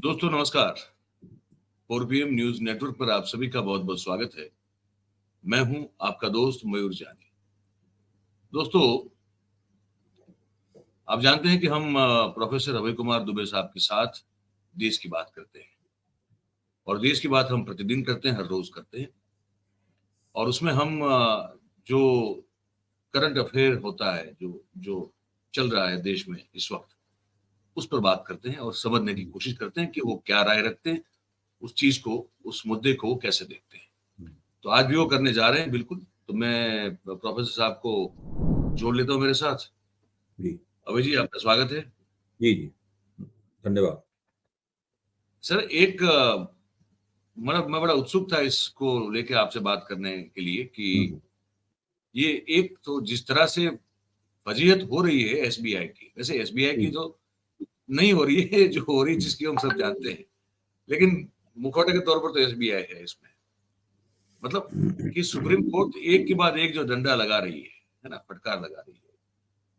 दोस्तों नमस्कार। 4PM news network पर आप सभी का बहुत बहुत स्वागत है। मैं हूं आपका दोस्त मयूर जानी। दोस्तों, आप जानते हैं कि हम प्रोफेसर अभय कुमार दुबे साहब के साथ देश की बात करते हैं और देश की बात हम प्रतिदिन करते हैं, हर रोज करते हैं। और उसमें हम जो करंट अफेयर होता है, जो जो चल रहा है देश में इस वक्त, उस पर बात करते हैं और समझने की कोशिश करते हैं कि वो क्या राय रखते हैं, उस चीज को, उस मुद्दे को वो कैसे देखते हैं। तो आज भी वो करने जा रहे हैं बिल्कुल। तो मैं प्रोफेसर साहब को जोड़ लेता हूँ मेरे साथ। जी अभय जी, आपका स्वागत है। जी जी, धन्यवाद सर, एक मैं बड़ा उत्सुक था इसको लेके आपसे बात करने के लिए कि ये एक तो जिस तरह से फजीहत हो रही है एसबीआई की, वैसे एसबीआई की जी तो नहीं हो रही है, जो हो रही है जिसकी हम सब जानते हैं, लेकिन मुखौटे के तौर पर तो एसबीआई है इसमें। मतलब कि सुप्रीम कोर्ट एक के बाद एक जो डंडा लगा रही है ना, फटकार लगा रही है।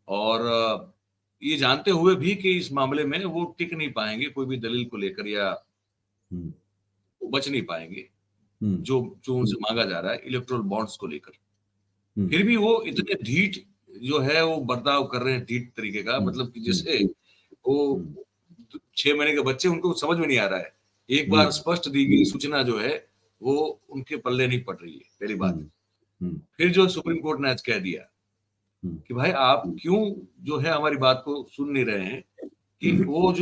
और ये जानते हुए भी कि इस मामले में वो टिक नहीं पाएंगे कोई भी दलील को लेकर, या वो बच नहीं पाएंगे जो जो उनसे मांगा जा रहा है इलेक्टोरल बॉन्ड्स को लेकर। फिर भी वो इतने ढीठ जो है वो बर्ताव कर रहे हैं, ढीठ तरीके का। मतलब कि जैसे वो 6 महीने के बच्चे, उनको समझ में नहीं आ रहा है। एक बार स्पष्ट दी गई सूचना जो है वो उनके पल्ले नहीं पड़ रही है, पहली बात। फिर जो सुप्रीम कोर्ट ने आज कह दिया कि भाई आप क्यों जो है हमारी बात को सुन नहीं रहे हैं, कि वो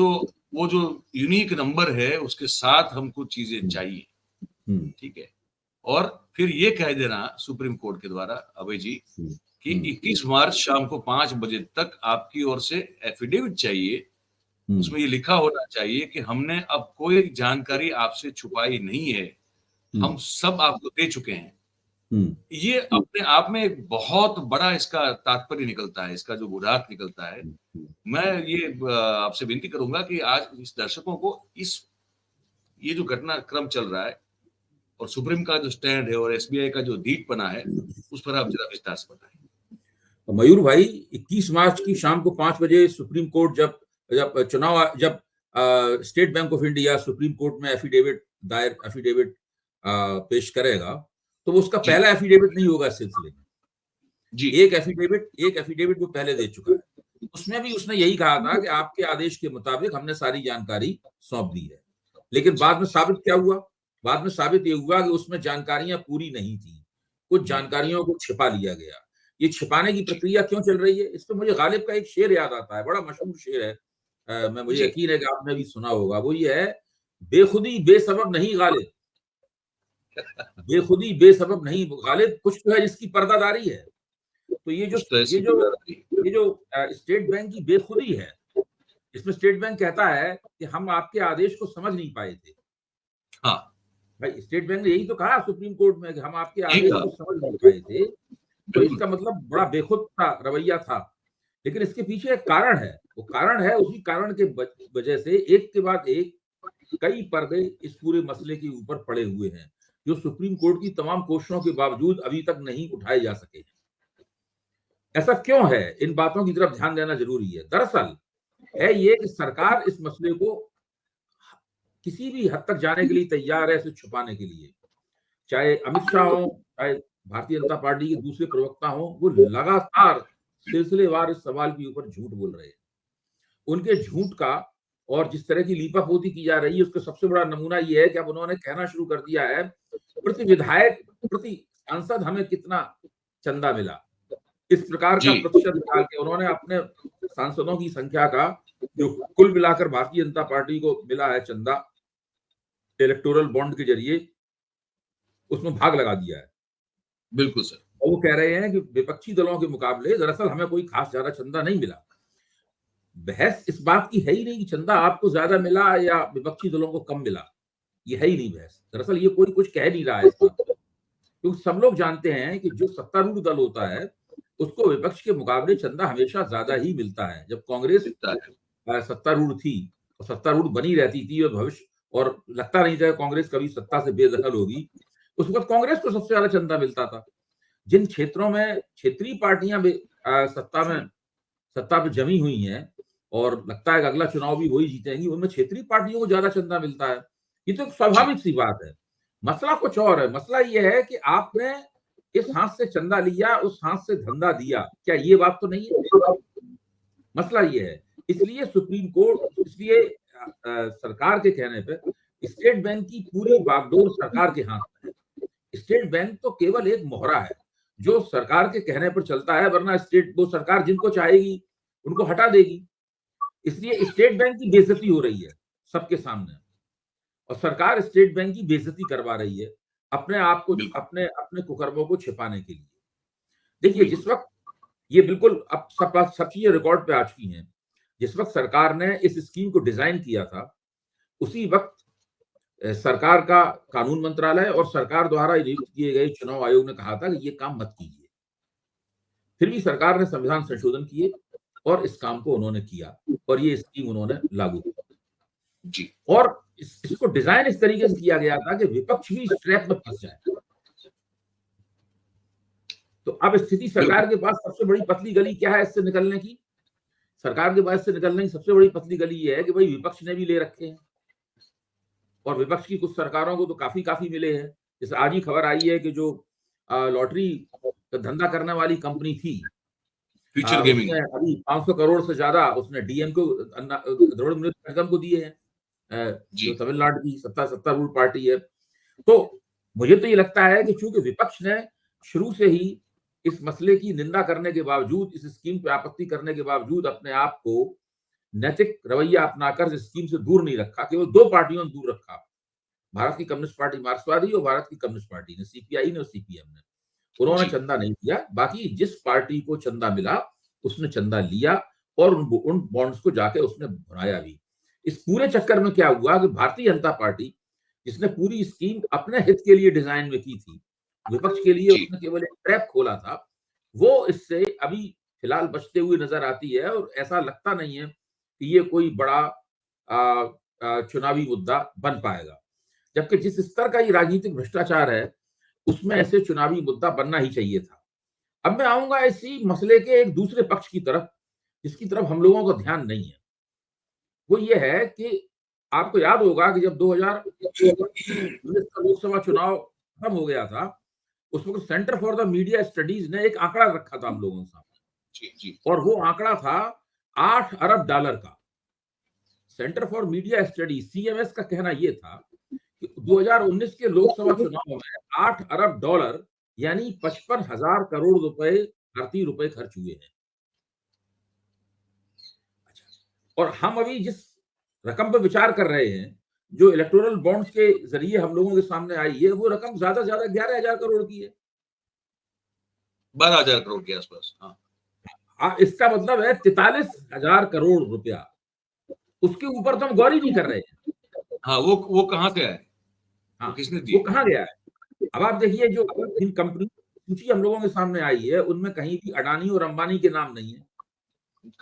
जो यूनिक नंबर है उसके साथ हमको चीजें चाहिए। ठीक है। और फिर ये कह देना सुप्रीम कोर्ट के द्वारा, अभय जी, कि 21 मार्च शाम को 5 बजे तक आपकी ओर से एफिडेविट चाहिए। उसमें ये लिखा होना चाहिए कि हमने अब कोई जानकारी आपसे छुपाई नहीं है, हम सब आपको दे चुके हैं। ये अपने आप में एक बहुत बड़ा इसका तात्पर्य निकलता है, इसका जो बुराक निकलता है। मैं ये आपसे विनती करूंगा कि आज इस दर्शकों को ये जो घटनाक्रम चल रहा है और सुप्रीम का जो स्टैंड है और एसबीआई का जो दीटपना है, उस पर आप जरा विस्तार से बताएं। मयूर भाई, 21 मार्च की शाम को 5 बजे सुप्रीम कोर्ट जब state bank of India supreme court में एफिडेविट पेश करेगा, तो वो उसका पहला एफिडेविट नहीं होगा इस सिलसिले में। जी। एक एफिडेविट वो पहले दे चुका है। उसमें भी उसने यही कहा था कि आपके आदेश के मुताबिक हमने सारी जानकारी सौंप दी है। लेकिन बाद में साबित क्या हुआ? बाद में साबित ये हुआ कि उसमें जानकारियां पूरी नहीं थी, कुछ जानकारियों को छिपा लिया गया। ये छिपाने की प्रक्रिया क्यों चल रही है? इस पे मुझे गालिब का एक शेर याद आता है, बड़ा मशहूर शेर है। मुझे यकीन है कि आपने भी सुना होगा। वो ये है, बेखुदी बेसबब नहीं गालिब, बेखुदी बेसबब नहीं गालिब, कुछ तो है जिसकी पर्दादारी है। तो ये जो स्टेट बैंक की बेखुदी है, इसमें स्टेट बैंक कहता है कि हम आपके आदेश को समझ नहीं पाए थे। हाँ भाई, स्टेट बैंक ने यही तो कहा सुप्रीम कोर्ट में कि हम आपके आदेश को समझ नहीं पाए थे। तो इसका मतलब बड़ा बेखुद था, रवैया था। लेकिन इसके पीछे एक कारण है। वो कारण है, उसी कारण के वजह से एक के बाद एक कई पर्दे इस पूरे मसले के ऊपर पड़े हुए हैं, जो सुप्रीम कोर्ट की तमाम कोशिशों के बावजूद अभी तक नहीं उठाए जा सके। ऐसा क्यों है? इन बातों की तरफ ध्यान देना जरूरी है। दरअसल है ये कि सरकार इस मसले को किसी भी हद तक जाने के लिए तैयार है, इसे छुपाने के लिए। चाहे अमित शाह हो, चाहे भारतीय जनता पार्टी के दूसरे प्रवक्ता हो, वो लगातार सिलसिलेवार इस सवाल के ऊपर झूठ बोल रहे हैं। उनके झूठ का और जिस तरह की लीपापोती की जा रही है, उसका सबसे बड़ा नमूना ये है कि अब उन्होंने कहना शुरू कर दिया है, प्रति विधायक, प्रति सांसद हमें कितना चंदा मिला। इस प्रकार का प्रतिशत निकाल के उन्होंने अपने सांसदों की संख्या का, जो कुल मिलाकर भारतीय जनता पार्टी को मिला है चंदा इलेक्टोरल बॉन्ड के जरिए, उसमें भाग लगा दिया है। बिल्कुल सर। और वो कह रहे हैं कि विपक्षी दलों के मुकाबले दरअसल हमें कोई खास ज्यादा चंदा नहीं मिला। बहस इस बात की है ही नहीं कि चंदा आपको ज्यादा मिला या विपक्षी दलों को कम मिला। ये है ही नहीं बहस। दरअसल ये कोई कुछ कह नहीं रहा है इस बात पर, क्योंकि सब लोग जानते हैं कि जो सत्तारूढ़ दल होता है उसको विपक्ष के मुकाबले चंदा हमेशा ज्यादा ही मिलता है। जब कांग्रेस सत्तारूढ़ थी और सत्तारूढ़ बनी रहती थी और भविष्य, और लगता नहीं था कांग्रेस कभी सत्ता से बेदखल होगी, उस वक्त कांग्रेस को सबसे ज्यादा चंदा मिलता था। जिन क्षेत्रों में क्षेत्रीय पार्टियां सत्ता पे जमी हुई हैं और लगता है कि अगला चुनाव भी वही जीतेंगी, उनमें क्षेत्रीय पार्टियों को ज्यादा चंदा मिलता है। ये तो स्वाभाविक सी बात है। मसला कुछ और है। मसला ये है कि आपने इस हाथ से चंदा लिया, उस हाथ से धंधा दिया, क्या ये बात तो नहीं है? मसला ये है। इसलिए सुप्रीम कोर्ट, इसलिए सरकार के कहने पे स्टेट बैंक की पूरी बागडोर सरकार के हाथ में है। स्टेट बैंक तो केवल एक मोहरा है जो सरकार के कहने पर चलता है, वरना वो सरकार जिनको चाहेगी उनको हटा देगी। इसलिए स्टेट बैंक की बेइज्जती हो रही है सबके सामने, और सरकार स्टेट बैंक की बेइज्जती करवा रही है अपने आप को, अपने अपने कुकर्मों को छिपाने के लिए। देखिए, जिस वक्त ये बिल्कुल अब सब चीजें रिकॉर्ड पे आ चुकी हैं, जिस वक्त सरकार ने इस स्कीम को डिजाइन किया था, उसी वक्त सरकार का कानून मंत्रालय और सरकार द्वारा नियुक्त किए गए चुनाव आयोग ने कहा था कि ये काम मत कीजिए। फिर भी सरकार ने संविधान संशोधन किए और इस काम को उन्होंने किया और ये स्कीम उन्होंने लागू की जी। और इसको डिजाइन इस तरीके से किया गया था कि विपक्ष भी इस ट्रैप में फंस जाए। तो अब स्थिति सरकार के पास सबसे बड़ी पतली गली क्या है इससे निकलने की? सरकार के पास इससे निकलने की सबसे बड़ी पतली गली ये है कि भाई विपक्ष ने भी ले रखे हैं, और विपक्ष की कुछ सरकारों को तो काफी मिले हैं। जैसे आज ही खबर आई है कि जो लॉटरी का धंधा करने वाली कंपनी थी, फ्यूचर गेमिंग, उसने अभी 500 करोड़ से ज्यादा उसने डीएम को, द्रविड़ मुनेत्र कड़गम को दिए हैं, जो तमिलनाडु की सत्तारूढ़ पार्टी है। तो मुझे तो ये लगता है कि चूंकि विपक्ष ने शुरू से ही इस मसले की निंदा करने के बावजूद, इस स्कीम पे आपत्ति करने के बावजूद अपने आप को नैतिक रवैया अपनाकर इस स्कीम से दूर नहीं रखा, केवल दो पार्टियों ने दूर रखा, भारत की कम्युनिस्ट पार्टी मार्क्सवादी और भारत की कम्युनिस्ट पार्टी ने, सीपीआई ने और सीपीएम ने। उन्होंने चंदा नहीं दिया, बाकी जिस पार्टी को चंदा मिला उसने चंदा लिया और उन बॉन्ड्स को जाके उसने भराया भी। इस पूरे चक्कर में क्या हुआ कि भारतीय जनता पार्टी, जिसने पूरी स्कीम अपने हित के लिए डिजाइन में की थी, विपक्ष के लिए उसने केवल एक ट्रैप खोला था, वो इससे अभी फिलहाल बचते हुए नजर आती है और ऐसा लगता नहीं है कि ये कोई बड़ा चुनावी मुद्दा बन पाएगा। जबकि जिस स्तर का ये राजनीतिक भ्रष्टाचार है उसमें ऐसे चुनावी मुद्दा बनना ही चाहिए था। अब मैं आऊंगा इसी मसले के एक दूसरे पक्ष की तरफ, जिसकी तरफ हम लोगों का ध्यान नहीं है। वो ये है कि आपको याद होगा कि जब 2019 का लोकसभा चुनाव खत्म हो गया था, उस वक्त centre for the media studies ने एक आंकड़ा रखा था हम लोगों के सामने, और वो आंकड़ा था $8 अरब का। Centre for media study, CMS का कहना यह था कि 2019 के लोकसभा चुनाव में $8 अरब यानी 55,000 करोड़ रुपए, भारतीय रुपए खर्च हुए हैं। और हम अभी जिस रकम पर विचार कर रहे हैं, जो इलेक्टोरल बॉन्ड्स के जरिए हम लोगों के सामने आई है, वो रकम ज्यादा से ज्यादा 11,000 करोड़ की है, 12,000 करोड़ के आसपास। हाँ, इसका मतलब है 43,000 करोड़ रुपया। उसके ऊपर तो हम गौर ही नहीं कर रहे हैं। हाँ, वो कहां से आए? हाँ, किसने दिए? वो कहां गया है? अब आप देखिए, जो इन कंपनी सूची हम लोगों के सामने आई है, उनमें कहीं भी अडानी और अंबानी के नाम नहीं है,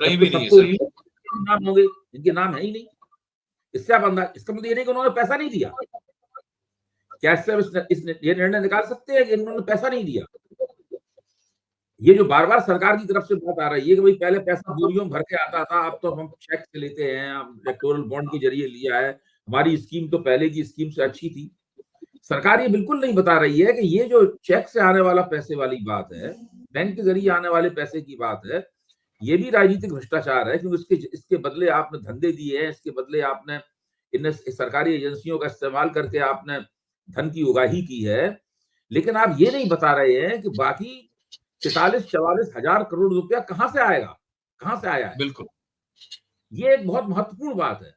कहीं भी नहीं है। नाम होंगे, इनके नाम है ही नहीं। इससे आप अंदाज, इसका मतलब ये नहीं कि उन्होंने पैसा नहीं दिया। क्या इससे ये निर्णय निकाल सकते हैं कि इन्होंने पैसा नहीं दिया? ये जो बार बार सरकार की तरफ से बात आ रही है कि भाई पहले पैसा बोरियों भर के आता था, अब तो हम चेक से लेते हैं, हम इलेक्टोरल बॉन्ड के जरिए लिया है, हमारी स्कीम तो पहले की स्कीम से अच्छी थी। सरकार ये बिल्कुल नहीं बता रही है कि ये जो चेक से आने वाला पैसे वाली बात है, बैंक के जरिए आने वाले पैसे की बात है, ये भी राजनीतिक भ्रष्टाचार है, क्योंकि इसके बदले आपने धंधे दिए हैं, इसके बदले आपने इन सरकारी एजेंसियों का इस्तेमाल करके आपने धन की उगाही की है। लेकिन आप ये नहीं बता रहे हैं कि बाकी 44-44 हजार करोड़ रुपया कहां से आएगा, कहां से आया है। बिल्कुल, ये एक बहुत महत्वपूर्ण बात है।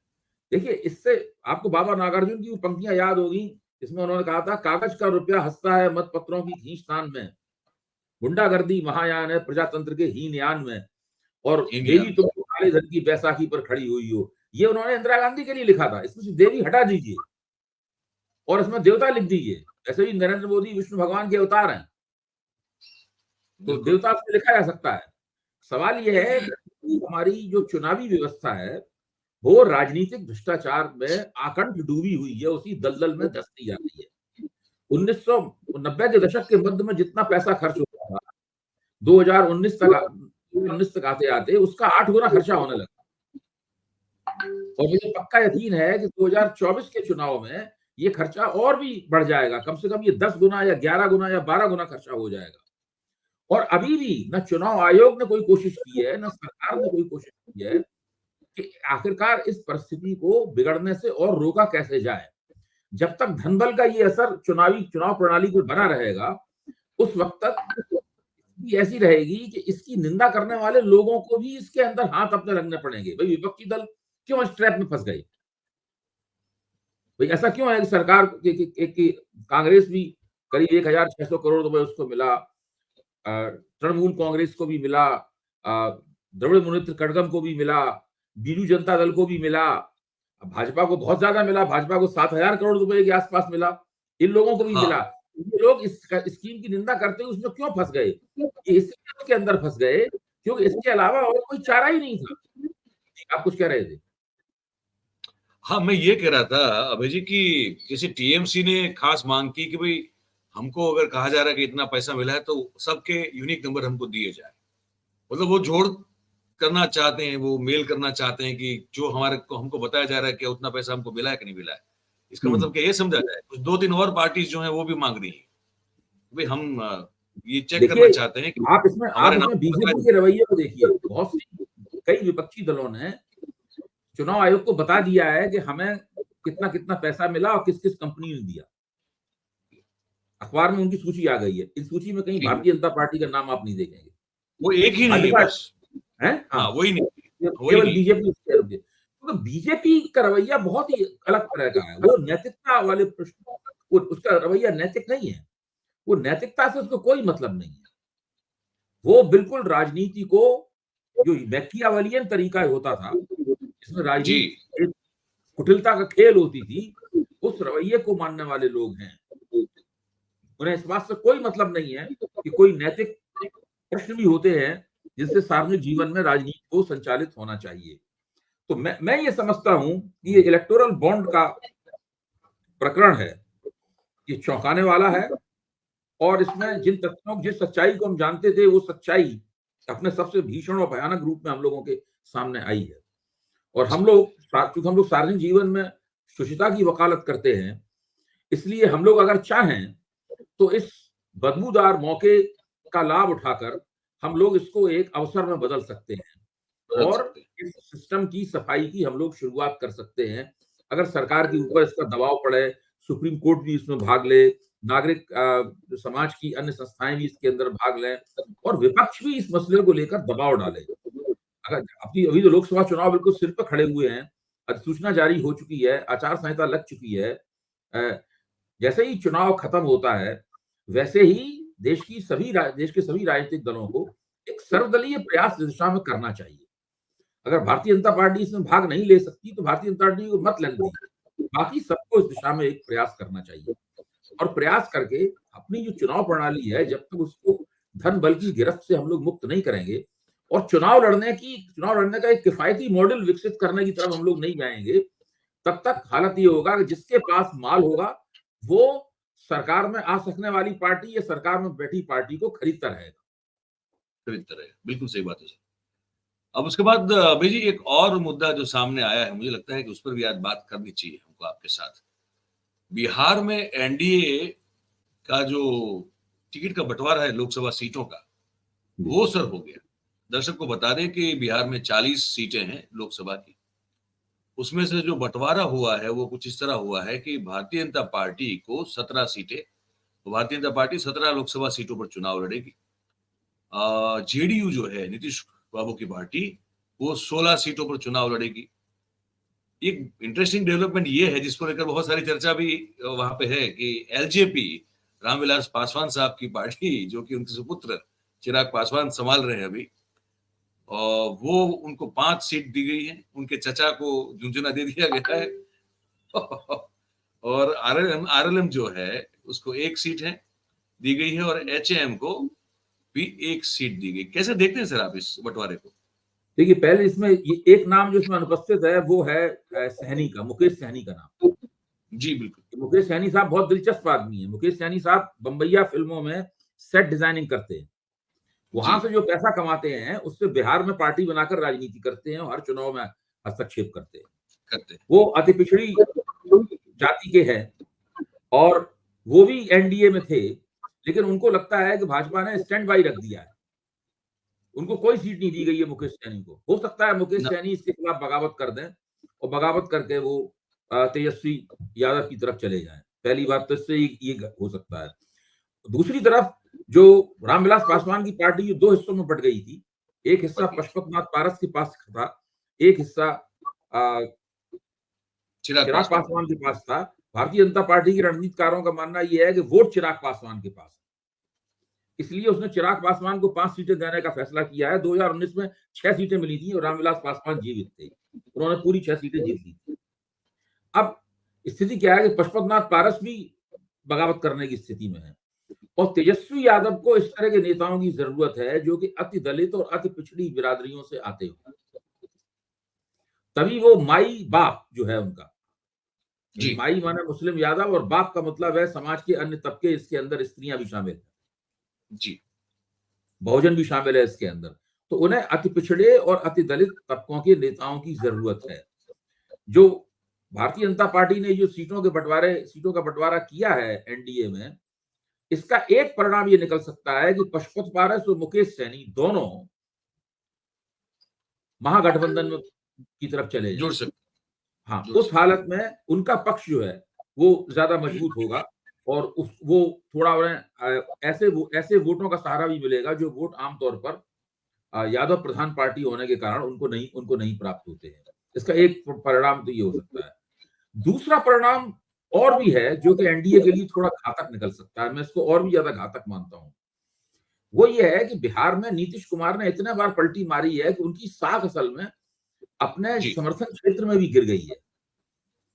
देखिए, इससे आपको बाबा नागार्जुन की पंक्तियां याद होगी, इसमें उन्होंने कहा था, कागज का रुपया हंसता है मत पत्रों की खींचतान में, गुंडागर्दी महायान है प्रजातंत्र के हीन यान में, और देवी तुम तो काले धन की बैसाखी पर खड़ी हुई हो। ये उन्होंने इंदिरा गांधी के लिए लिखा था। इसमें से देवी हटा दीजिए और इसमें देवता लिख दीजिए। ऐसे भी नरेंद्र मोदी विष्णु भगवान के अवतार हैं, तो देवता से लिखा जा सकता है। सवाल यह है कि हमारी जो चुनावी व्यवस्था है वो राजनीतिक भ्रष्टाचार में आकंठ डूबी हुई है, उसी दलदल में धंसती जा रही है। 1990 के दशक के मध्य में जितना पैसा खर्च होता था, 2019 तक आते आते उसका 8 गुना खर्चा होने लगा। और मुझे पक्का यकीन है कि 2024 के चुनाव में ये खर्चा और भी बढ़ जाएगा। कम से कम ये 10 गुना या 11 गुना या 12 गुना खर्चा हो जाएगा। और अभी भी ना चुनाव आयोग ने कोई कोशिश की है, ना सरकार ने कोई कोशिश की है कि आखिरकार इस परिस्थिति को बिगड़ने से और रोका कैसे जाए। जब तक धनबल का ये असर चुनाव प्रणाली पे बना रहेगा, उस वक़्त तक भी ऐसी रहेगी कि इसकी निंदा करने वाले लोगों को भी इसके अंदर हाथ अपने रखने पड़ेंगे। भई विपक्षी दल क्यों इस ट्रैप में फँस गए? भई ऐसा क्यों है कि सरकार कि कांग्रेस भी करीब 1600 करोड़ रुपए उसको मिला, तृणमूल कांग्रेस को भी मिला, द्रविड़ मुनेत्र कड़गम को भी मिला, बीजू जनता दल को भी मिला, भाजपा को बहुत ज्यादा मिला, भाजपा को 7,000 करोड़ रुपए के आसपास मिला, इन लोगों को भी मिला। हाँ, ये लोग इस स्कीम की निंदा करते हुए उसमें क्यों फंस गए? ये इसलिए उसके अंदर फंस गए क्योंकि इसके अलावा और कोई चारा ही नहीं था। आप कुछ कह रहे थे? हाँ, मैं ये कह रहा था अभय जी कि जैसे टीएमसी ने खास मांग की कि भई हमको अगर कहा जा रहा है कि इतना पैसा मिला है तो सबके यूनिक नंबर हमको दिए जाए। मतलब वो जोड़ करना चाहते हैं, वो मेल करना चाहते हैं कि जो हमारे को हमको बताया जा रहा है कि उतना पैसा हमको मिला है कि नहीं मिला है। इसका हुँ। मतलब क्या ये समझा जाए? कुछ 2-3 और पार्टीज़ जो हैं वो भी माँग रही हैं। भई हम ये चेक करना देखिए, चाहते हैं कि आप हमारे नाम इसमें पे बताया बीजेपी के रवैये को देखिए। बहुत सी कई विपक्षी दलों ने चुनाव आयोग को बता दिया है कि हमें कितना-कितना पैसा मिला और किस-किस कंपनी ने दिया। अखबार में उनकी सूची आ गई है। इस सूची में कहीं ठीक, भारतीय जनता पार्टी का नाम आप नहीं देखेंगे। वो एक ही नहीं है भाजपा बस। है? हाँ, हाँ, वही नहीं वही केवल नहीं है। बीजेपी उसके आगे। तो बीजेपी का रवैया बहुत ही अलग तरह का है। वो नैतिकता वाले प्रश्न वो उसका रवैया नैतिक नहीं है। वो नैतिकता से उसको कोई मतलब नहीं है। वो बिल्कुल राजनीति को जो मैकियावेलियन तरीका होता था, जिसमें जी, राजनीति एक कुटिलता का खेल होती थी, उस रवैये को मानने वाले लोग हैं। उन्हें इस बात से कोई मतलब नहीं है कि कोई नैतिक प्रश्न भी होते हैं, जिससे सार्वजनिक जीवन में राजनीति को संचालित होना चाहिए। तो मैं ये समझता हूँ कि ये इलेक्टोरल बॉन्ड का प्रकरण है, ये चौंकाने वाला है और इसमें जिस सच्चाई को हम जानते थे, वो सच्चाई अपने सबसे भीषण और भयानक रूप में हम लोगों के सामने आई है। और चूँकि हम लोग सार्वजनिक जीवन में शुचिता की वकालत करते हैं, इसलिए हम लोग अगर चाहें, तो इस बदबूदार मौके का लाभ उठाकर हम लोग इसको एक अवसर में बदल सकते हैं बदल और सकते हैं। इस सिस्टम की सफाई की हम लोग शुरुआत कर सकते हैं। अगर सरकार के ऊपर इसका दबाव पड़े, सुप्रीम कोर्ट भी इसमें भाग ले, नागरिक समाज की अन्य संस्थाएँ भी इसके अंदर भाग लें और विपक्ष भी इस मसले को लेकर दबाव डाले। अगर अभी तो लोकसभा चुनाव बिल्कुल सिर पे खड़े हुए हैं, अधिसूचना जारी हो चुकी है, आचार संहिता लग चुकी है। जैसे ही चुनाव खत्म होता है, वैसे ही देश के सभी राजनीतिक दलों को एक सर्वदलीय प्रयास इस दिशा में करना चाहिए। अगर भारतीय जनता पार्टी इसमें भाग नहीं ले सकती, तो भारतीय जनता पार्टी को मत लेने दीजिए। बाकी सबको इस दिशा में एक प्रयास करना चाहिए और प्रयास करके अपनी जो चुनाव प्रणाली है, जब तक उसको धन बल की गिरफ्त से हम लोग मुक्त नहीं करेंगे और चुनाव लड़ने का एक किफायती मॉडल विकसित करने की तरफ हम लोग नहीं जाएँगे, तब तक हालत ये होगा कि जिसके पास माल होगा, वो सरकार में आ सकने वाली पार्टी या सरकार में बैठी पार्टी को खरीदता रहेगा। खरीदता रहेगा। बिल्कुल सही बात है सर। अब उसके बाद अभय जी एक और मुद्दा जो सामने आया है, मुझे लगता है कि उस पर भी आज बात करनी चाहिए हमको आपके साथ। बिहार में एनडीए का जो टिकट का बँटवारा है लोकसभा सीटों का, जी। वो सर हो गया। दर्शक को बता दें कि बिहार में 40 सीटें हैं लोकसभा की। उसमें से जो बँटवारा हुआ है, वो कुछ इस तरह हुआ है कि भारतीय जनता पार्टी को 17 सीटें तो भारतीय जनता पार्टी 17 लोकसभा सीटों पर चुनाव लड़ेगी। जेडीयू जो है नीतीश बाबू की पार्टी, वो 16 सीटों पर चुनाव लड़ेगी। एक इंटरेस्टिंग डेवलपमेंट ये है जिसको लेकर बहुत सारी चर्चा भी वहाँ पे है कि एलजेपी रामविलास पासवान साहब की पार्टी जो कि उनके सुपुत्र चिराग पासवान संभाल रहे हैं अभी और वो उनको 5 सीट दी गई है। उनके चचा को झुंझुना दे दिया गया है और आरएलएम जो है उसको 1 सीट है दी गई है और एचएएम को भी 1 सीट दी गई। कैसे देखते हैं सर आप इस बँटवारे को? देखिए, पहले इसमें ये एक नाम जो इसमें अनुपस्थित है, वो है सहनी का, मुकेश सहनी का नाम। जी, बिल्कुल। मुकेश सहनी साहब बहुत दिलचस्प आदमी हैं। मुकेश सहनी साहब बम्बईया फ़िल्मों में सेट डिज़ाइनिंग करते हैं। जी, वहाँ से जो पैसा कमाते हैं, उससे बिहार में पार्टी बनाकर राजनीति करते हैं और हर चुनाव में हस्तक्षेप करते हैं। करते हैं। वो अति पिछड़ी जाति के हैं और वो भी एनडीए में थे, लेकिन उनको लगता है कि भाजपा ने स्टैंड बाय रख दिया है। उनको कोई सीट नहीं दी गई है मुकेश सैनी को। हो सकता है मुकेश ना, सैनी इसके खिलाफ बगावत कर दें और बगावत करके वो तेजस्वी यादव की तरफ चले जाएं। पहली बात तो इससे ये हो सकता है। दूसरी तरफ जो रामविलास पासवान की पार्टी दो हिस्सों में बट गई थी, एक हिस्सा पशुपतिनाथ पारस के पास था, एक हिस्सा चिराग चिराग पासवान। पासवान के पास था। भारतीय जनता पार्टी के रणनीतिकारों का मानना यह है कि वोट चिराग पासवान के पास, इसलिए उसने चिराग पासवान को 5 सीटें देने का फैसला किया है। 2019 में 6 सीटें मिली थी और रामविलास पासवान जीवित थे, उन्होंने पूरी 6 सीटें जीत ली थी। अब स्थिति क्या है कि पशुपतिनाथ पारस भी बगावत करने की स्थिति में है और तेजस्वी यादव को इस तरह के नेताओं की जरूरत है जो कि अति दलित और अति पिछड़ी बिरादरियों से आते हो, तभी वो माई बाप जो है उनका, जी माई माने मुस्लिम यादव और बाप का मतलब है समाज के अन्य तबके, इसके अंदर स्त्रियां भी शामिल है, जी बहुजन भी शामिल है इसके अंदर। तो उन्हें अति पिछड़े और अति दलित तबकों के नेताओं की जरूरत है। जो भारतीय जनता पार्टी ने जो सीटों का बंटवारा किया है एनडीए में, इसका एक परिणाम ये निकल सकता है कि पशुपत पारस और मुकेश सैनी दोनों महागठबंधन की तरफ चले जुड़ जाएं। सकते। हाँ, जुड़ उस सकते। हालत में उनका पक्ष जो है वो ज्यादा मजबूत होगा और वो थोड़ा उन्हें ऐसे वोटों का सहारा भी मिलेगा जो वोट आमतौर पर यादव प्रधान पार्टी होने के कारण उनको नहीं प्राप्त होते हैं। इसका एक परिणाम तो ये हो सकता है। दूसरा परिणाम और भी है जो कि एनडीए के लिए थोड़ा घातक निकल सकता है, मैं इसको और भी ज्यादा घातक मानता हूं। वो ये है कि बिहार में नीतीश कुमार ने इतने बार पलटी मारी है कि उनकी साख असल में अपने जी समर्थन क्षेत्र में भी गिर गई है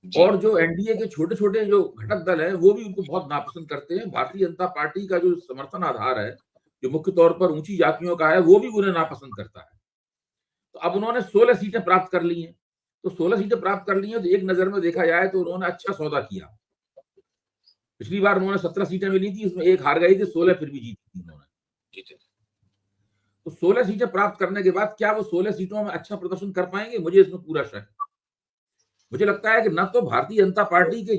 जी और जो एनडीए के छोटे छोटे जो घटक दल हैं वो भी उनको बहुत नापसंद करते हैं। भारतीय जनता पार्टी का जो समर्थन आधार है, जो मुख्य तौर पर ऊंची जातियों का है, वो भी उन्हें नापसंद करता है। तो अब उन्होंने 16 सीटें प्राप्त कर ली हैं। तो 16 सीटें प्राप्त कर ली हैं तो एक नजर में देखा जाए तो उन्होंने अच्छा सौदा किया। पिछली बार उन्होंने 17 सीटें मिली थी, उसमें एक हार गई थी, 16 फिर भी जीती थी उन्होंने। ठीक है। तो 16 सीटें प्राप्त करने के बाद क्या वो 16 सीटों में अच्छा प्रदर्शन कर पाएंगे? मुझे इसमें पूरा शक है। मुझे लगता है कि न तो भारतीय जनता पार्टी का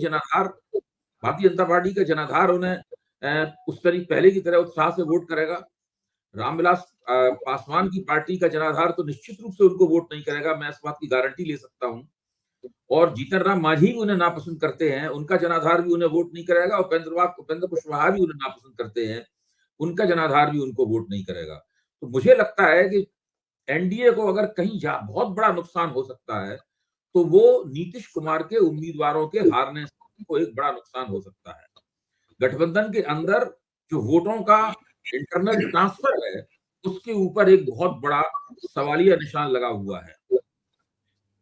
जनाधार उन्हें उस तरीके पहले की तरह उत्साह से वोट करेगा। रामविलास पासवान की पार्टी का जनाधार तो निश्चित रूप से उनको वोट नहीं करेगा, मैं इस बात की गारंटी ले सकता हूं। और जीतन राम मांझी भी उन्हें नापसंद करते हैं, उनका जनाधार भी उन्हें वोट नहीं करेगा। और उपेंद्र कुशवाहा भी उन्हें नापसंद करते हैं, उनका जनाधार भी उनको वोट नहीं करेगा। तो मुझे लगता है कि एनडीए को अगर कहीं बहुत बड़ा नुकसान हो सकता है तो वो नीतीश कुमार के उम्मीदवारों के हारने को एक बड़ा नुकसान हो सकता है। गठबंधन के अंदर जो वोटों का इंटरनल ट्रांसफर है, उसके ऊपर एक बहुत बड़ा सवालिया निशान लगा हुआ है।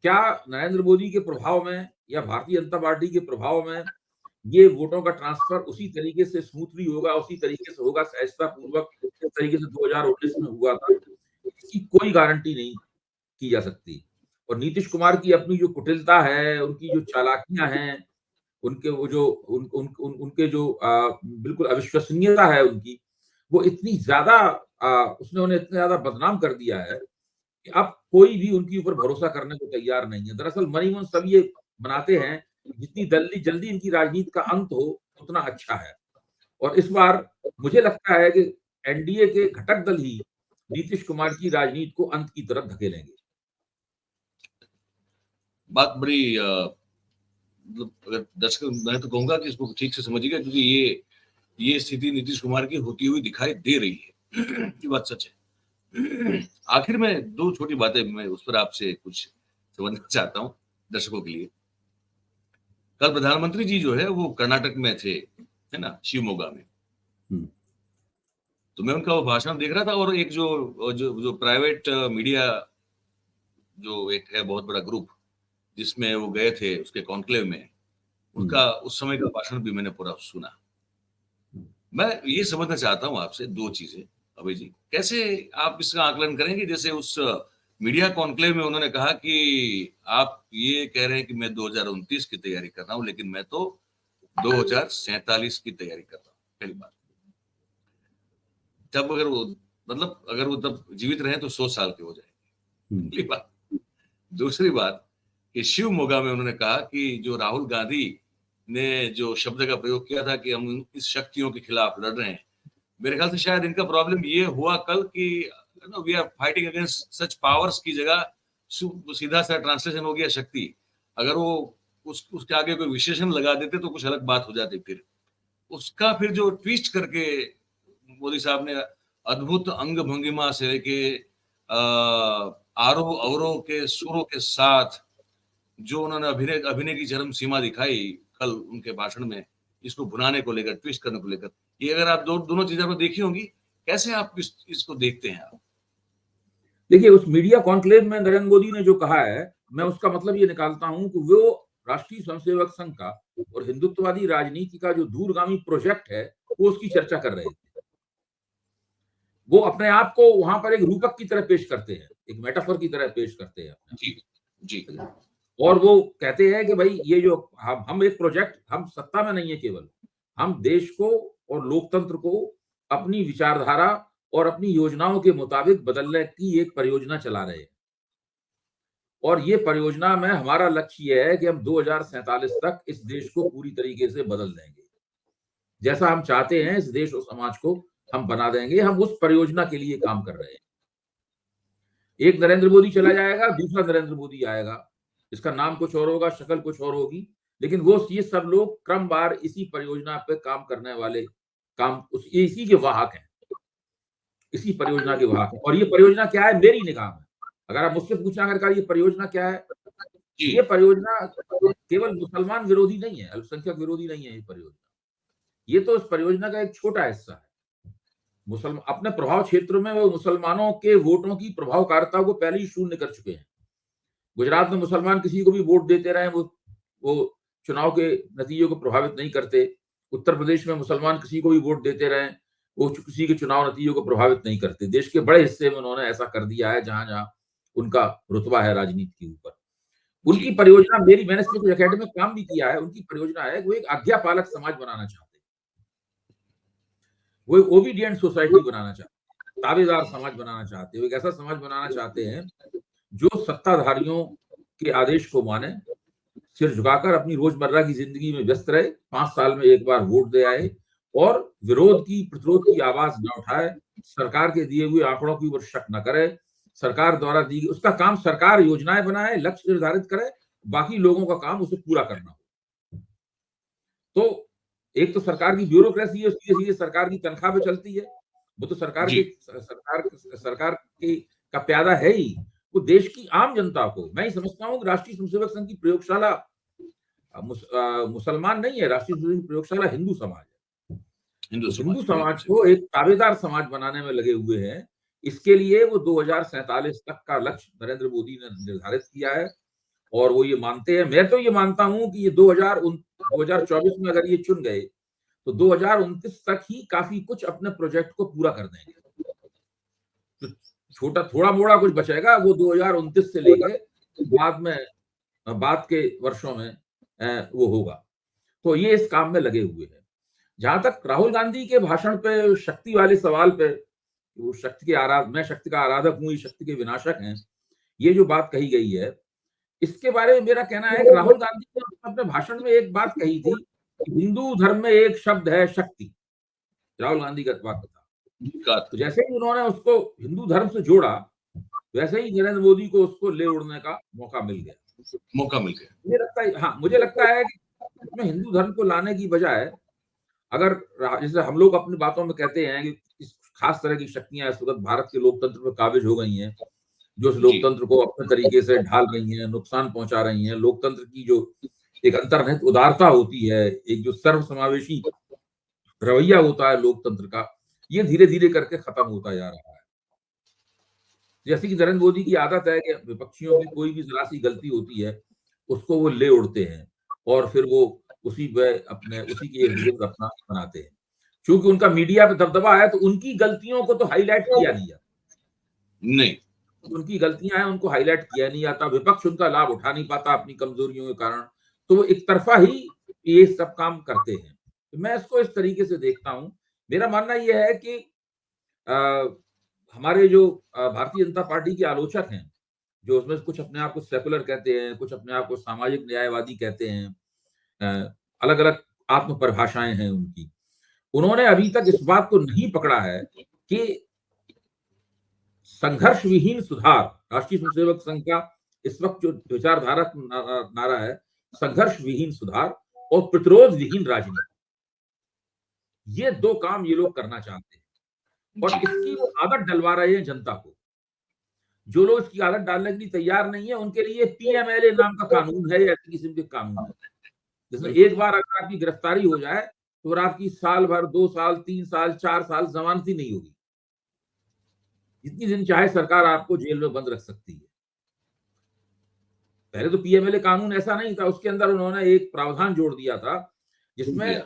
क्या नरेंद्र मोदी के प्रभाव में या भारतीय जनता पार्टी के प्रभाव में ये वोटों का ट्रांसफर उसी तरीके से स्मूथली होगा, उसी तरीके से होगा सहजता पूर्वक, जिस तरीके से 2019 में हुआ था? इसकी कोई गारंटी नहीं की जा सकती। और नीतीश कुमार की अपनी जो कुटिलता है, उनकी जो चालाकियां हैं, उनके वो जो उन, उन, उन, उनके जो बिल्कुल अविश्वसनीयता है उनकी, वो इतनी ज्यादा उसने उन्हें इतना ज्यादा बदनाम कर दिया है कि अब कोई भी उनके ऊपर भरोसा करने को तैयार नहीं है। दरअसल मनी मन सब ये बनाते हैं जितनी जल्दी जल्दी इनकी राजनीति का अंत हो उतना अच्छा है। और इस बार मुझे लगता है कि एनडीए के घटक दल ही नीतीश कुमार की राजनीति को अंत की तरफ धकेलेंगे। बात बड़ी मतलब अगर दर्शक, मैं तो कहूंगा कि इसको ठीक से समझिएगा, क्योंकि ये स्थिति नीतीश कुमार की होती हुई दिखाई दे रही है। ये बात सच है। आखिर में दो छोटी बातें मैं उस पर आपसे कुछ समझना चाहता हूं दर्शकों के लिए। कल प्रधानमंत्री जी जो है वो कर्नाटक में थे, है ना, शिवमोगा में। तो मैं उनका वो भाषण देख रहा था और एक जो प्राइवेट मीडिया जो एक है बहुत बड़ा ग्रुप जिसमें वो गए थे उसके कॉन्क्लेव में, उनका उस समय का भाषण भी मैंने पूरा सुना। मैं ये समझना चाहता हूं आपसे दो चीजें अभय जी, कैसे आप इसका आकलन करेंगे? जैसे उस मीडिया कॉन्क्लेव में उन्होंने कहा कि आप ये कह रहे हैं कि मैं 2029 की तैयारी कर रहा हूं, लेकिन मैं तो 2047 की तैयारी कर रहा हूं। पहली बात, तब अगर वो तब जीवित रहे तो 100 साल के हो जाएंगे। पहली बात। दूसरी बात कि शिवमोगा में उन्होंने कहा कि जो राहुल गांधी ने जो शब्द का प्रयोग किया था कि हम इस शक्तियों के खिलाफ लड़ रहे हैं, मेरे ख्याल से शायद इनका प्रॉब्लम ये हुआ कल कि we are fighting against such powers की जगह सीधा सा ट्रांसलेशन हो गया शक्ति। अगर वो उसके आगे कोई विशेषण लगा देते तो कुछ अलग बात हो जाती। फिर उसका फिर जो ट्विस्ट करके मोदी साहब ने अद्भुत अंग भंगिमा से लेके आरोह अवरोह के सुरों के साथ जो उन्होंने अभिनय की चरम सीमा दिखाई कल उनके भाषण में, इसको भुनाने को लेकर, ट्विस्ट करने को लेकर, ये अगर आप दोनों चीजें आपने देखी होंगी, कैसे आप इसको देखते हैं आप? देखिए, उस मीडिया कॉन्क्लेव में नरेंद्र मोदी ने जो कहा है, मैं उसका मतलब ये निकालता हूं कि वो राष्ट्रीय स्वयंसेवक संघ का और हिंदुत्ववादी राजनीति का जो दूरगामी प्रोजेक्ट है, वो उसकी चर्चा कर रहे थे। वो अपने आप को वहां पर एक रूपक की तरह पेश करते हैं, एक मेटाफर की तरह पेश करते हैं। जी, जी। और वो कहते हैं कि भाई ये जो हम एक प्रोजेक्ट, हम सत्ता में नहीं है केवल, हम देश को और लोकतंत्र को अपनी विचारधारा और अपनी योजनाओं के मुताबिक बदलने की एक परियोजना चला रहे हैं। और ये परियोजना में हमारा लक्ष्य ये है कि हम 2047 तक इस देश को पूरी तरीके से बदल देंगे। जैसा हम चाहते हैं इस देश और समाज को हम बना देंगे। हम उस परियोजना के लिए काम कर रहे हैं। एक नरेंद्र मोदी चला जाएगा, दूसरा नरेंद्र मोदी आएगा। इसका नाम कुछ और होगा, शक्ल कुछ और होगी, लेकिन वो ये सब लोग क्रमवार इसी परियोजना पे काम करने वाले, इसी के वाहक हैं, इसी परियोजना के वाहक हैं। और ये परियोजना क्या है मेरी निगाह में, अगर आप मुझसे पूछना अगर ये परियोजना क्या है, ये परियोजना केवल मुसलमान विरोधी नहीं है, अल्पसंख्यक विरोधी नहीं है। ये परियोजना, ये तो इस परियोजना का एक छोटा हिस्सा है। अपने प्रभाव क्षेत्र में वो मुसलमानों के वोटों की प्रभावकारिता को पहले ही शून्य कर चुके हैं। गुजरात में मुसलमान किसी को भी वोट देते रहे, वो चुनाव के नतीजों को प्रभावित नहीं करते। उत्तर प्रदेश में मुसलमान किसी को भी वोट देते रहे, वो किसी के चुनाव नतीजों को प्रभावित नहीं करते। देश के बड़े हिस्से में उन्होंने ऐसा कर दिया है जहां जहां उनका रुतबा है राजनीति के ऊपर। उनकी परियोजना, मैंने इसमें कुछ एकेडमिक काम भी किया है, उनकी परियोजना है वो एक आज्ञापालक समाज बनाना चाहते हैं, वो एक ओबीडियंट सोसाइटी बनाना चाहते हैं, ताबेदार समाज बनाना चाहते हैं। एक ऐसा समाज बनाना चाहते हैं जो सत्ताधारियों के आदेश को माने, सिर झुकाकर अपनी रोजमर्रा की जिंदगी में व्यस्त रहे, 5 साल में एक बार वोट दे आए और विरोध की, प्रतिरोध की आवाज न उठाए, सरकार के दिए हुए आंकड़ों की ओर शक न करे, सरकार द्वारा दी उसका काम सरकार योजनाएं बनाए, लक्ष्य निर्धारित करे, बाकी लोगों का काम उसे पूरा करना हो। तो एक तो सरकार की ब्यूरोक्रेसी है, सीधे सरकार की तनख्वाह पे चलती है, वो तो सरकार के का प्यादा है ही। वो देश की आम जनता को, मैं ही समझता हूँ राष्ट्रीय स्वयंसेवक संघ की प्रयोगशाला मुसलमान नहीं है, राष्ट्रीय स्वयंसेवक प्रयोगशाला हिंदू समाज है। हिंदू समाज को एक ताबेदार समाज बनाने में लगे हुए हैं। इसके लिए वो 2047 तक का लक्ष्य नरेंद्र मोदी ने निर्धारित किया है और वो ये मानते हैं। मैं तो ये मानता हूं कि ये 2024 में अगर ये चुन गए तो 2029 तक ही काफी कुछ अपने प्रोजेक्ट को पूरा कर देंगे। तो थोड़ा मोड़ा कुछ बचेगा वो 2029 से लेके बाद के वर्षों में वो होगा। तो ये इस काम में लगे हुए हैं। जहां तक राहुल गांधी के भाषण पे, शक्ति वाले सवाल पे, वो मैं शक्ति का आराधक हूं, ये शक्ति के विनाशक हैं, ये जो बात कही गई है, इसके बारे में मेरा कहना है कि राहुल गांधी ने अपने भाषण में एक बात कही थी कि हिंदू धर्म में एक शब्द है शक्ति। राहुल गांधी का वाक्य था। तो जैसे ही उन्होंने उसको हिंदू धर्म से जोड़ा, वैसे ही नरेंद्र मोदी को उसको ले उड़ने का मौका मिल गया। मुझे लगता है कि इसमें हिंदू धर्म को लाने की बजाय, अगर जैसे हम लोग अपनी बातों में कहते हैं कि इस खास तरह की शक्तियां इस वक्त भारत के लोकतंत्र पर काबिज हो गई हैं, जो इस लोकतंत्र को अपने तरीके से ढाल रही हैं, नुकसान पहुंचा रही हैं। लोकतंत्र की जो एक अंतर्निहित उदारता होती है, एक जो सर्वसमावेशी रवैया होता है लोकतंत्र का, ये धीरे धीरे करके खत्म होता जा रहा है। जैसे कि नरेंद्र मोदी की आदत है कि विपक्षियों की कोई भी जरा सी गलती होती है, उसको वो ले उड़ते हैं और फिर वो उसी के इर्द गिर्द अपना बनाते हैं। क्योंकि उनका मीडिया पे दबदबा है, तो उनकी गलतियों को तो हाईलाइट किया नहीं जाता। नहीं, उनकी गलतियां हैं, उनको हाईलाइट किया नहीं जाता। विपक्ष उनका लाभ उठा नहीं पाता अपनी कमजोरियों के कारण, तो वो एक तरफा ही ये सब काम करते हैं। तो मैं इसको इस तरीके से देखता हूं। मेरा मानना यह है कि हमारे जो भारतीय जनता पार्टी के आलोचक हैं, जो उसमें कुछ अपने आप को सेकुलर कहते हैं, कुछ अपने आप को सामाजिक न्यायवादी कहते हैं, अलग-अलग आत्म परिभाषाएँ हैं उनकी। उन्होंने अभी तक इस बात को नहीं पकड़ा है कि संघर्ष विहीन सुधार, राष्ट्रीय स्वयंसेवक संघ का इस वक्त जो विचारधारा नारा है, संघर्ष विहीन सुधार और प्रतिरोध विहीन राजनीति। ये 2 काम ये लोग करना चाहते हैं और इसकी वो आदत डलवा रहे हैं जनता को। जो लोग इसकी आदत डालने के लिए तैयार नहीं है, उनके लिए पीएमएलए नाम का कानून है या ऐसी किस्म के कानून है, जिसमें एक बार अगर आपकी गिरफ्तारी हो जाए, तो फिर आपकी साल भर, 2 साल, 3 साल, 4 साल जमानत ही नहीं होगी। जितनी दिन चाहे सरकार आपको जेल में बंद रख सकती है। पहले तो पीएमएलए कानून ऐसा नहीं था, उसके अंदर उन्होंने एक प्रावधान जोड़ दिया था, जिसमें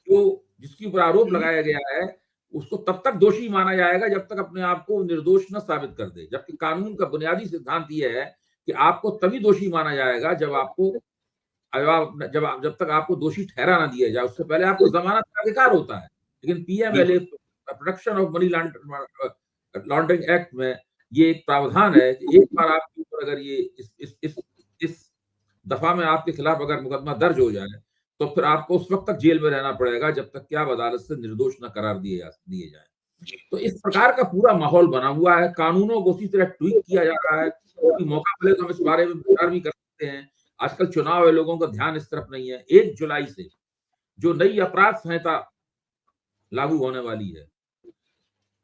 जो जिसके ऊपर आरोप लगाया गया है, उसको तब तक दोषी माना जाएगा जब तक अपने आप को निर्दोष न साबित कर दे। जबकि कानून का बुनियादी सिद्धांत ये है कि आपको तभी दोषी माना जाएगा जब तक आपको दोषी ठहरा ना दिया जाए, उससे पहले आपको जमानत का अधिकार होता है। लेकिन PMLA, protection of money laundering act में ये एक प्रावधान है कि एक बार आपके ऊपर अगर ये इस दफा में आपके खिलाफ अगर मुकदमा दर्ज हो जाए, तो फिर आपको उस वक्त तक जेल में रहना पड़ेगा जब तक कि आप अदालत से निर्दोष न करार दिए जाए। तो इस प्रकार का पूरा माहौल बना हुआ है। कानूनों को उसी तरह ट्वीक किया जा रहा है, क्योंकि मौका मिले तो हम इस बारे में विचार भी कर सकते हैं। आजकल चुनाव है, लोगों का ध्यान इस तरफ नहीं है। 1 जुलाई से जो नई अपराध संहिता लागू होने वाली है,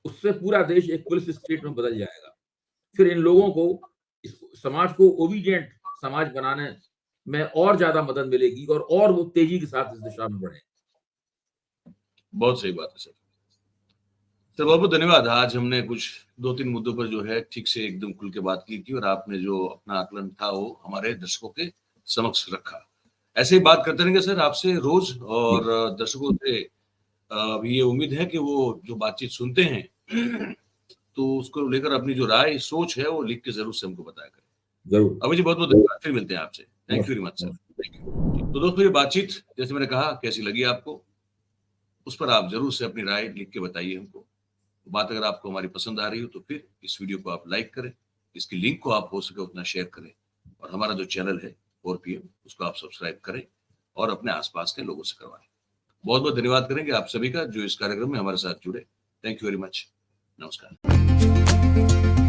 उससे पूरा देश एक पुलिस स्टेट में बदल जाएगा। फिर इन लोगों को, इस समाज को ओबीडिएंट समाज बनाने में और ज्यादा मदद मिलेगी और वो तेजी के साथ इस दिशा में बढ़े। बहुत सही बात है सर। सर बहुत बहुत धन्यवाद। आज हमने कुछ 2-3 मुद्दों पर जो है ठीक से एकदम खुल के बात की थी और आपने जो अपना आकलन था वो हमारे दर्शकों के समक्ष रखा। ऐसे ही बात करते रहेंगे सर आपसे रोज, और दर्शकों से अभी ये उम्मीद है कि वो जो बातचीत सुनते हैं तो उसको लेकर अपनी जो राय सोच है वो लिख के जरूर से हमको बताया करें। जरूर। अभी जी बहुत बहुत धन्यवाद, फिर मिलते हैं आपसे। Thank you very much sir. Thank you. तो दोस्तों ये बातचीत जैसे मैंने कहा कैसी लगी आपको, उस पर आप जरूर से अपनी राय लिख के बताइए हमको। बात अगर आपको हमारी पसंद आ रही हो तो फिर इस वीडियो को आप लाइक करें, इसकी लिंक को आप हो सके उतना शेयर करें, और हमारा जो चैनल है 4PM उसको आप सब्सक्राइब करें और अपने आसपास के लोगों से करवाएं। बहुत बहुत धन्यवाद करेंगे आप सभी का जो इस कार्यक्रम में हमारे साथ जुड़े। Thank you very much. नमस्कार।